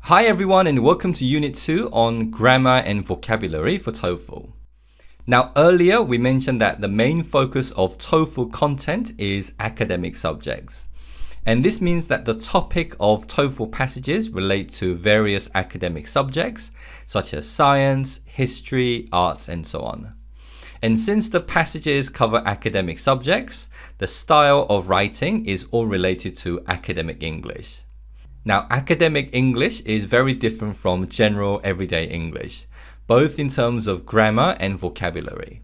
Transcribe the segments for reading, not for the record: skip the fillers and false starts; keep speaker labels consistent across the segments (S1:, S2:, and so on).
S1: Hi everyone and welcome to Unit 2 on Grammar and Vocabulary for TOEFL. Now earlier we mentioned that the main focus of TOEFL content is academic subjects. And this means that the topic of TOEFL passages relate to various academic subjects such as science, history, arts and so on. And since the passages cover academic subjects, the style of writing is all related to academic English. Now, academic English is very different from general everyday English, both in terms of grammar and vocabulary.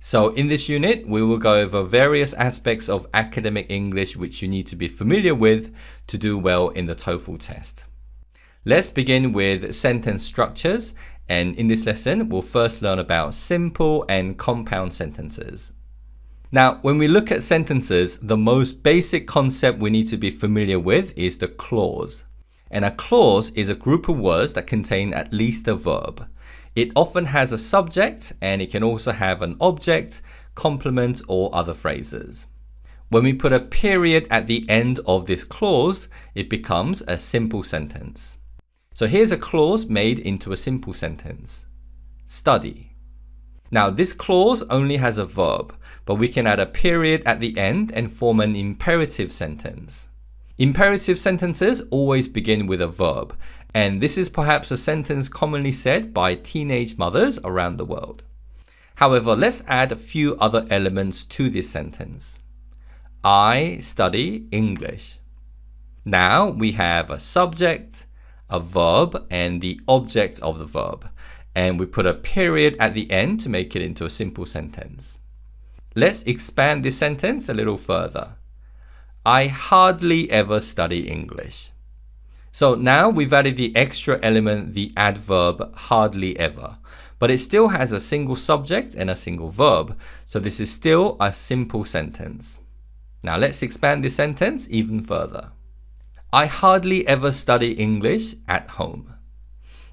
S1: So in this unit, we will go over various aspects of academic English which you need to be familiar with to do well in the TOEFL test. Let's begin with sentence structures, and in this lesson, we'll first learn about simple and compound sentences. Now, when we look at sentences, the most basic concept we need to be familiar with is the clause. And a clause is a group of words that contain at least a verb. It often has a subject and it can also have an object, complement, or other phrases. When we put a period at the end of this clause, it becomes a simple sentence. So here's a clause made into a simple sentence. Study. Now this clause only has a verb, but we can add a period at the end and form an imperative sentence. Imperative sentences always begin with a verb, and this is perhaps a sentence commonly said by teenage mothers around the world. However, let's add a few other elements to this sentence. I study English. Now we have a subject, a verb, and the object of the verb. And we put a period at the end to make it into a simple sentence. Let's expand this sentence a little further. I hardly ever study English. So now we've added the extra element, the adverb hardly ever, but it still has a single subject and a single verb. So this is still a simple sentence. Now let's expand this sentence even further. I hardly ever study English at home.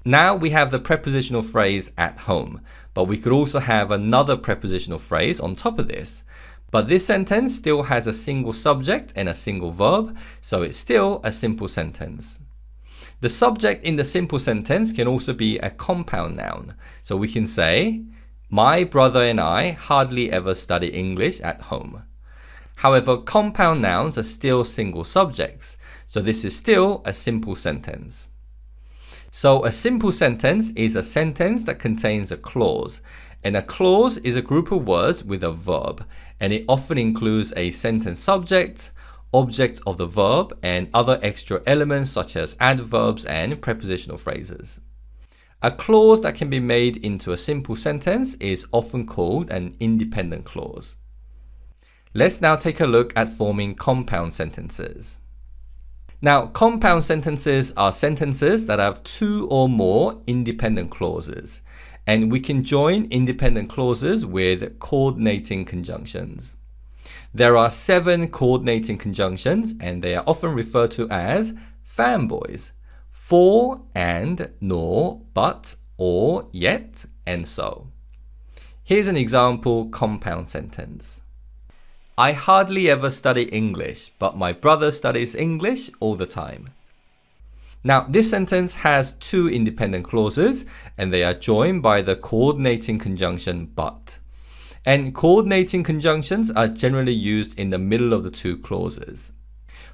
S1: Now we have the prepositional phrase at home, but we could also have another prepositional phrase on top of this. But this sentence still has a single subject and a single verb, so it's still a simple sentence. The subject in the simple sentence can also be a compound noun. So we can say, my brother and I hardly ever study English at home. However, compound nouns are still single subjects, so this is still a simple sentence. So a simple sentence is a sentence that contains a clause, and a clause is a group of words with a verb, and it often includes a sentence subject, object of the verb, and other extra elements such as adverbs and prepositional phrases. A clause that can be made into a simple sentence is often called an independent clause. Let's now take a look at forming compound sentences. Now, compound sentences are sentences that have two or more independent clauses, and we can join independent clauses with coordinating conjunctions. There are 7 coordinating conjunctions, and they are often referred to as fanboys: for, and, nor, but, or, yet, and so. Here's an example compound sentence. I hardly ever study English, but my brother studies English all the time. Now, this sentence has 2 independent clauses, and they are joined by the coordinating conjunction but. And coordinating conjunctions are generally used in the middle of the 2 clauses.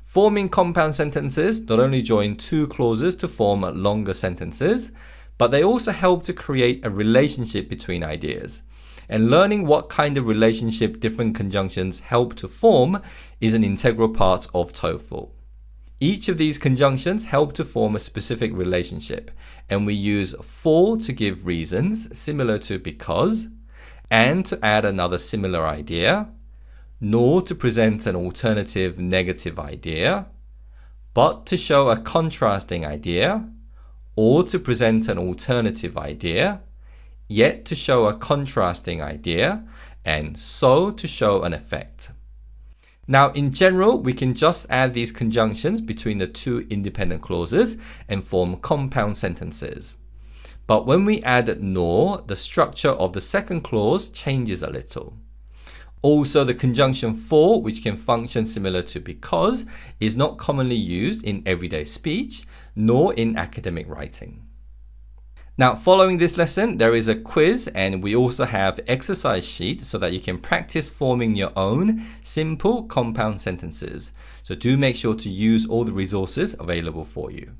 S1: Forming compound sentences not only join 2 clauses to form longer sentences, but they also help to create a relationship between ideas. And learning what kind of relationship different conjunctions help to form is an integral part of TOEFL. Each of these conjunctions help to form a specific relationship, and we use for to give reasons similar to because, and to add another similar idea, nor to present an alternative negative idea, but to show a contrasting idea, or to present an alternative idea, yet to show a contrasting idea, and so to show an effect. Now, in general, we can just add these conjunctions between the 2 independent clauses and form compound sentences. But when we add nor, the structure of the second clause changes a little. Also, the conjunction for, which can function similar to because, is not commonly used in everyday speech, nor in academic writing. Now, following this lesson, there is a quiz and we also have exercise sheet so that you can practice forming your own simple compound sentences. So do make sure to use all the resources available for you.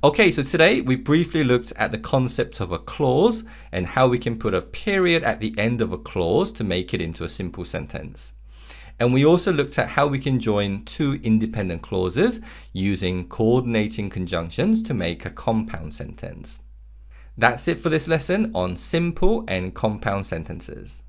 S1: Okay, so today we briefly looked at the concept of a clause and how we can put a period at the end of a clause to make it into a simple sentence. And we also looked at how we can join two independent clauses using coordinating conjunctions to make a compound sentence. That's it for this lesson on simple and compound sentences.